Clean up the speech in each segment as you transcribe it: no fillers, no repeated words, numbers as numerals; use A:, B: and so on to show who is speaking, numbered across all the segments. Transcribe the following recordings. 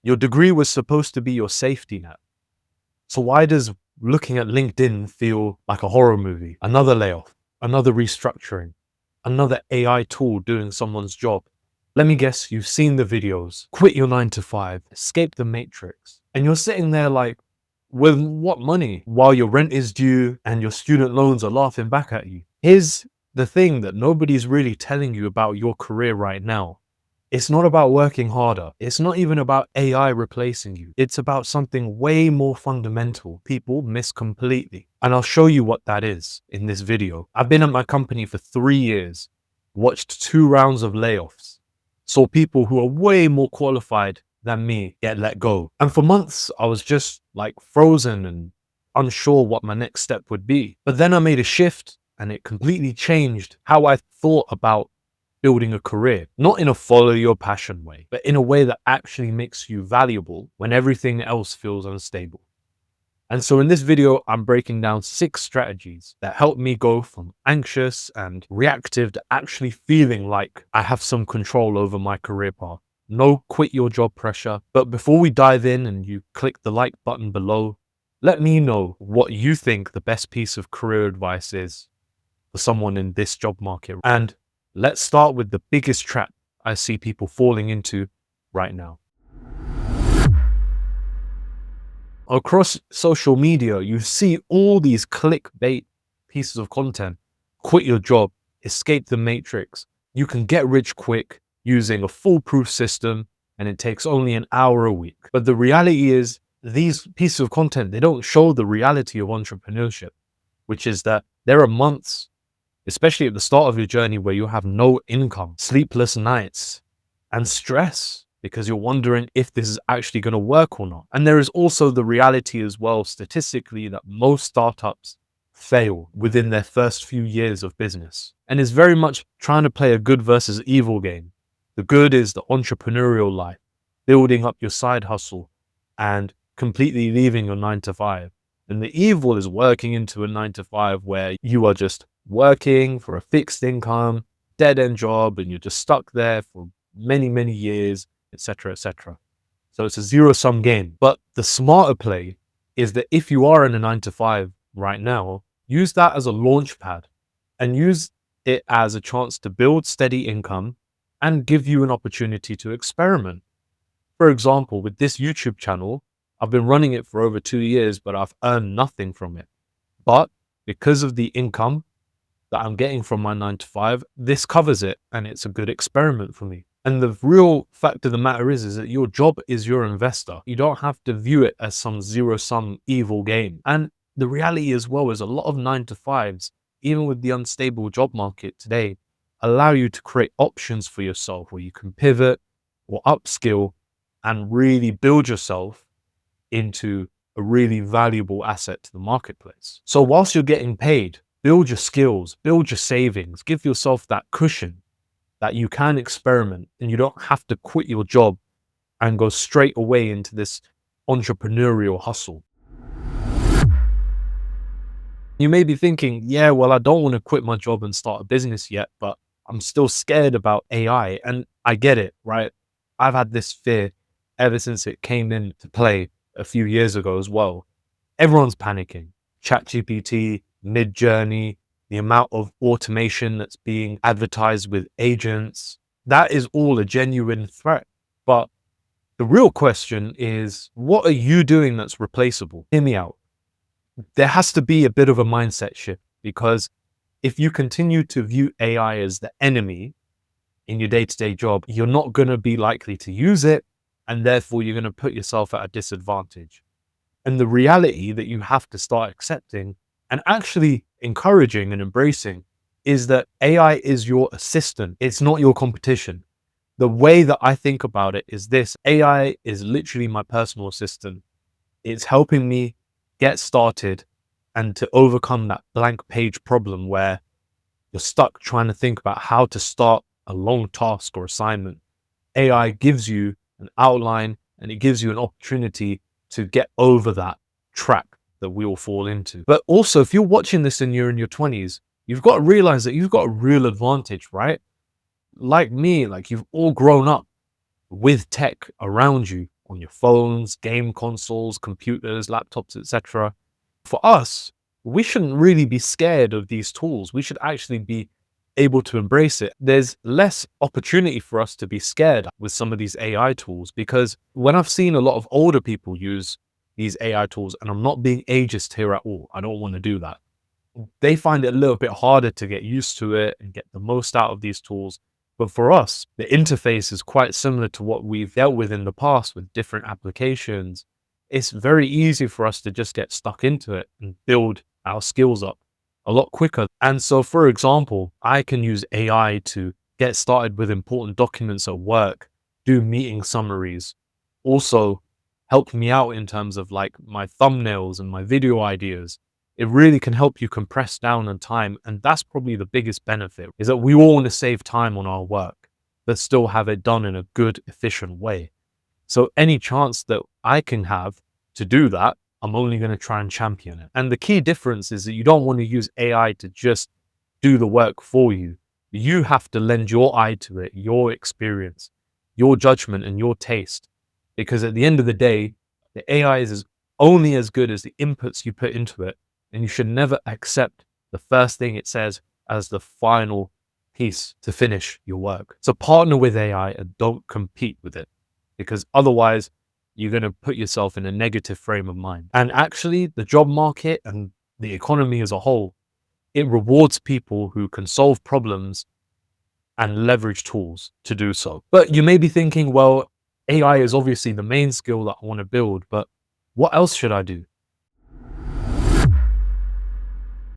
A: Your degree was supposed to be your safety net. So why does looking at LinkedIn feel like a horror movie? Another layoff, another restructuring, another AI tool doing someone's job. Let me guess, you've seen the videos. Quit your 9 to 5, escape the matrix. And you're sitting there like, with what money? While your rent is due and your student loans are laughing back at you. Here's the thing that nobody's really telling you about your career right now. It's not about working harder. It's not even about AI replacing you. It's about something way more fundamental people miss completely. And I'll show you what that is in this video. I've been at my company for 3 years, watched 2 rounds of layoffs, saw people who are way more qualified than me get let go. And for months, I was just like frozen and unsure what my next step would be. But then I made a shift and it completely changed how I thought about building a career, not in a follow your passion way, but in a way that actually makes you valuable when everything else feels unstable. And so in this video, I'm breaking down 6 strategies that help me go from anxious and reactive to actually feeling like I have some control over my career path. No quit your job pressure. But before we dive in and you click the like button below, let me know what you think the best piece of career advice is for someone in this job market. And let's start with the biggest trap I see people falling into right now. Across social media, you see all these clickbait pieces of content. Quit your job, escape the matrix. You can get rich quick using a foolproof system, and it takes only an hour a week. But the reality is, these pieces of content, they don't show the reality of entrepreneurship, which is that there are months, especially at the start of your journey, where you have no income, sleepless nights, and stress because you're wondering if this is actually going to work or not. And there is also the reality as well, statistically, that most startups fail within their first few years of business. And it's very much trying to play a good versus evil game. The good is the entrepreneurial life, building up your side hustle and completely leaving your 9 to 5. And the evil is working into a 9 to 5 where you are just working for a fixed income, dead end job, and you're just stuck there for many, many years, etc., etc. So it's a zero-sum game. But the smarter play is that if you are in a 9 to 5 right now, use that as a launch pad and use it as a chance to build steady income and give you an opportunity to experiment. For example, with this YouTube channel, I've been running it for over 2 years, but I've earned nothing from it. But because of the income that I'm getting from my 9 to 5, this covers it, and it's a good experiment for me. And the real fact of the matter is that your job is your investor. You don't have to view it as some zero-sum evil game. And the reality as well is a lot of 9 to 5s, even with the unstable job market today, allow you to create options for yourself where you can pivot or upskill and really build yourself into a really valuable asset to the marketplace. So whilst you're getting paid, build your skills, build your savings, give yourself that cushion that you can experiment and you don't have to quit your job and go straight away into this entrepreneurial hustle. You may be thinking, yeah, well, I don't want to quit my job and start a business yet, but I'm still scared about AI. And I get it, right? I've had this fear ever since it came into play a few years ago as well. Everyone's panicking. ChatGPT, Midjourney, the amount of automation that's being advertised with agents, that is all a genuine threat. But the real question is, what are you doing that's replaceable? Hear me out. There has to be a bit of a mindset shift, because if you continue to view AI as the enemy in your day-to-day job, you're not going to be likely to use it, and therefore you're going to put yourself at a disadvantage. And the reality that you have to start accepting and actually encouraging and embracing is that AI is your assistant. It's not your competition. The way that I think about it is this: AI is literally my personal assistant. It's helping me get started and to overcome that blank page problem where you're stuck trying to think about how to start a long task or assignment. AI gives you an outline and it gives you an opportunity to get over that trap that we all fall into. But also, if you're watching this and you're in your 20s, you've got to realize that you've got a real advantage, right? Like me, like you've all grown up with tech around you. on your phones, game consoles, computers, laptops, etc. For us, we shouldn't really be scared of these tools. We should actually be able to embrace it. There's less opportunity for us to be scared with some of these AI tools, because when I've seen a lot of older people use these AI tools, and I'm not being ageist here at all, I don't want to do that, they find it a little bit harder to get used to it and get the most out of these tools. But for us, the interface is quite similar to what we've dealt with in the past with different applications. It's very easy for us to just get stuck into it and build our skills up a lot quicker. And so, for example, I can use AI to get started with important documents at work, do meeting summaries, also help me out in terms of like my thumbnails and my video ideas. It really can help you compress down on time. And that's probably the biggest benefit, is that we all want to save time on our work, but still have it done in a good, efficient way. So any chance that I can have to do that, I'm only going to try and champion it. And the key difference is that you don't want to use AI to just do the work for you. You have to lend your eye to it, your experience, your judgment, and your taste. Because at the end of the day, the AI is only as good as the inputs you put into it. And you should never accept the first thing it says as the final piece to finish your work. So partner with AI and don't compete with it, because otherwise you're going to put yourself in a negative frame of mind. And actually, the job market and the economy as a whole, it rewards people who can solve problems and leverage tools to do so. But you may be thinking, well, AI is obviously the main skill that I want to build, but what else should I do?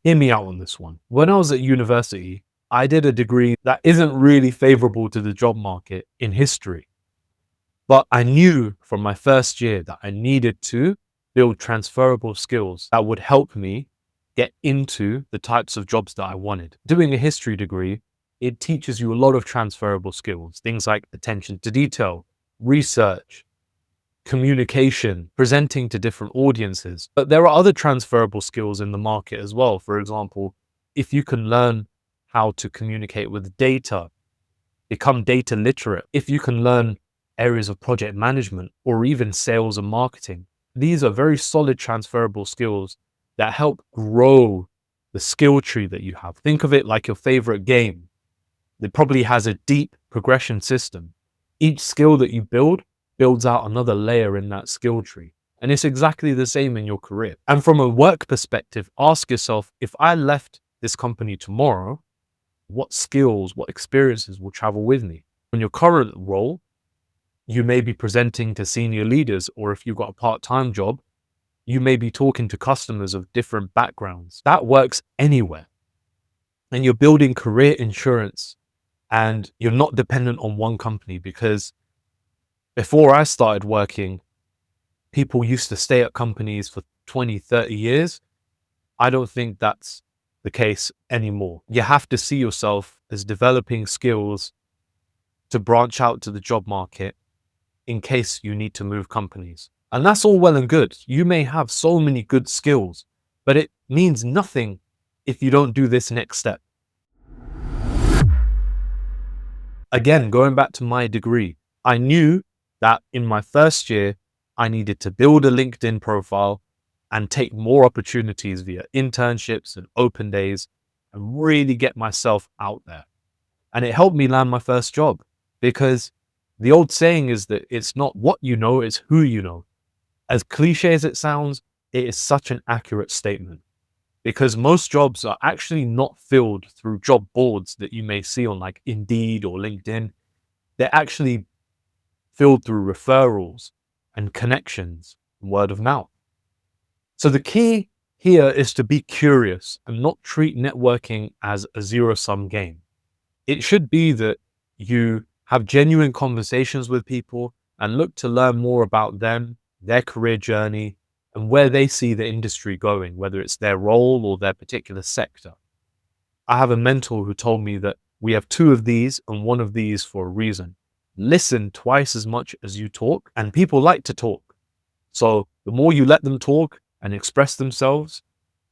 A: Hear me out on this one. When I was at university, I did a degree that isn't really favorable to the job market in history. But I knew from my first year that I needed to build transferable skills that would help me get into the types of jobs that I wanted. Doing a history degree, it teaches you a lot of transferable skills, things like attention to detail, research, communication, presenting to different audiences. But there are other transferable skills in the market as well. For example, if you can learn how to communicate with data, become data literate, if you can learn areas of project management or even sales and marketing, these are very solid transferable skills that help grow the skill tree that you have. Think of it like your favorite game. It probably has a deep progression system. Each skill that you builds out another layer in that skill tree. And it's exactly the same in your career. And from a work perspective, ask yourself, if I left this company tomorrow, what skills, what experiences will travel with me? In your current role, you may be presenting to senior leaders, or if you've got a part-time job, you may be talking to customers of different backgrounds. That works anywhere. And you're building career insurance, and you're not dependent on one company, because before I started working, people used to stay at companies for 20, 30 years. I don't think that's the case anymore. You have to see yourself as developing skills to branch out to the job market in case you need to move companies. And that's all well and good. You may have so many good skills, but it means nothing if you don't do this next step. Again, going back to my degree, I knew that in my first year, I needed to build a LinkedIn profile and take more opportunities via internships and open days and really get myself out there. And it helped me land my first job, because the old saying is that it's not what you know, it's who you know. As cliche as it sounds, it is such an accurate statement, because most jobs are actually not filled through job boards that you may see on like Indeed or LinkedIn. They're actually filled through referrals and connections and word of mouth. So the key here is to be curious and not treat networking as a zero-sum game. It should be that you have genuine conversations with people and look to learn more about them, their career journey, and where they see the industry going, whether it's their role or their particular sector. I have a mentor who told me that we have two of these and one of these for a reason. Listen twice as much as you talk, and people like to talk. So the more you let them talk and express themselves,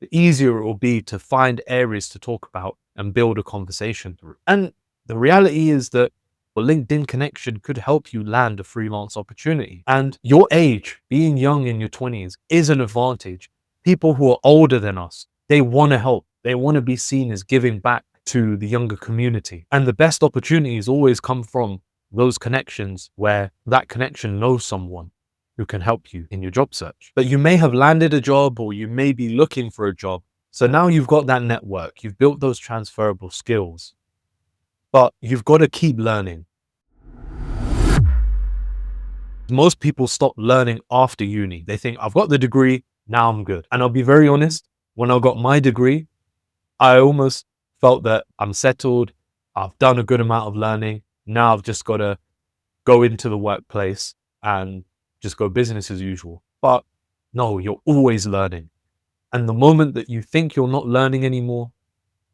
A: the easier it will be to find areas to talk about and build a conversation through. And the reality is that a LinkedIn connection could help you land a freelance opportunity. And your age, being young in your 20s, is an advantage. People who are older than us, they want to help. They want to be seen as giving back to the younger community. And the best opportunities always come from those connections where that connection knows someone who can help you in your job search. But you may have landed a job or you may be looking for a job. So now you've got that network, you've built those transferable skills, but you've got to keep learning. Most people stop learning after uni. They think, I've got the degree, now I'm good. And I'll be very honest, when I got my degree, I almost felt that I'm settled. I've done a good amount of learning. Now I've just got to go into the workplace and just go business as usual. But no, you're always learning. And the moment that you think you're not learning anymore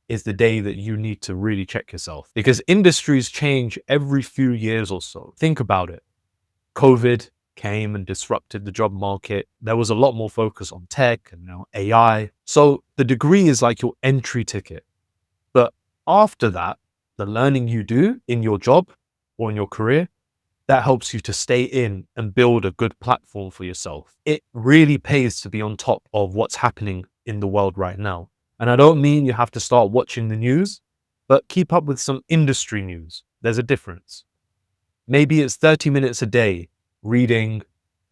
A: is the day that you need to really check yourself, because industries change every few years or so. Think about it. COVID came and disrupted the job market. There was a lot more focus on tech and now AI. So the degree is like your entry ticket. But after that, the learning you do in your job or in your career, that helps you to stay in and build a good platform for yourself. It really pays to be on top of what's happening in the world right now. And I don't mean you have to start watching the news, but keep up with some industry news. There's a difference. Maybe it's 30 minutes a day reading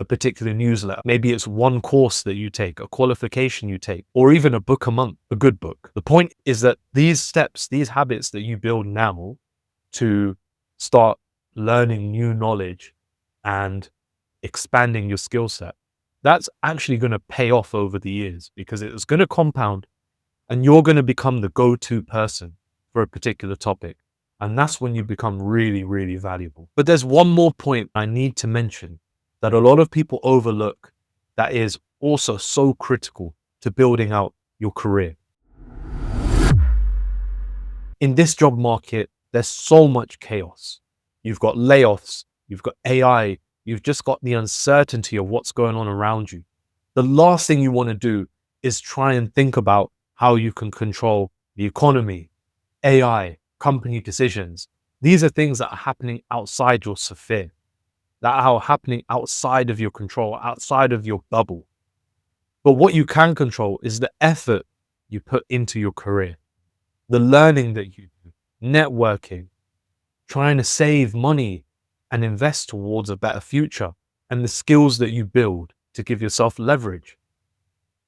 A: a particular newsletter. Maybe it's one course that you take, a qualification you take, or even a book a month, a good book. The point is that these steps, these habits that you build now to start learning new knowledge and expanding your skill set, that's actually going to pay off over the years, because it's going to compound and you're going to become the go-to person for a particular topic. And that's when you become really, really valuable. But there's one more point I need to mention that a lot of people overlook that is also so critical to building out your career. In this job market, there's so much chaos. You've got layoffs, you've got AI, you've just got the uncertainty of what's going on around you. The last thing you want to do is try and think about how you can control the economy, AI, company decisions. These are things that are happening outside your sphere, that are happening outside of your control, outside of your bubble. But what you can control is the effort you put into your career, the learning that you do, networking, trying to save money and invest towards a better future, and the skills that you build to give yourself leverage.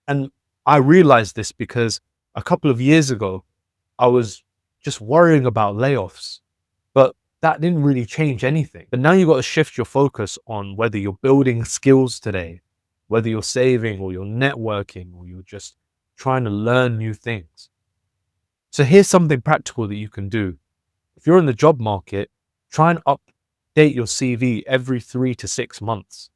A: And I realized this because a couple of years ago, I was just worrying about layoffs, but that didn't really change anything. But now you've got to shift your focus on whether you're building skills today, whether you're saving or you're networking or you're just trying to learn new things. So here's something practical that you can do. If you're in the job market, try and update your CV every 3 to 6 months.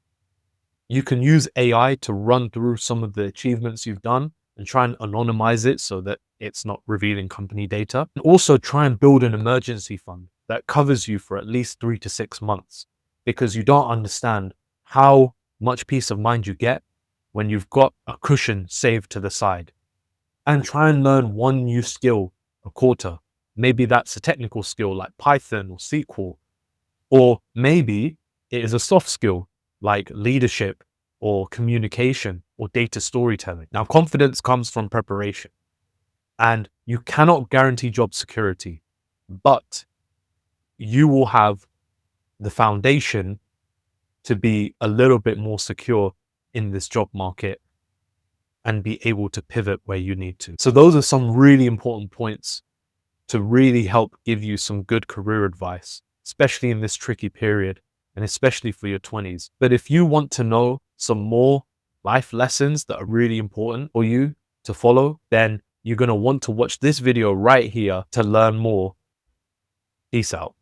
A: You can use AI to run through some of the achievements you've done and try and anonymize it so that it's not revealing company data. And also try and build an emergency fund that covers you for at least 3 to 6 months, because you don't understand how much peace of mind you get when you've got a cushion saved to the side. And try and learn one new skill a quarter. Maybe that's a technical skill like Python or SQL, or maybe it is a soft skill like leadership or communication or data storytelling. Now, confidence comes from preparation, and you cannot guarantee job security, but you will have the foundation to be a little bit more secure in this job market and be able to pivot where you need to. So those are some really important points to really help give you some good career advice, especially in this tricky period and especially for your 20s. But if you want to know some more life lessons that are really important for you to follow, then you're going to want to watch this video right here to learn more. Peace out.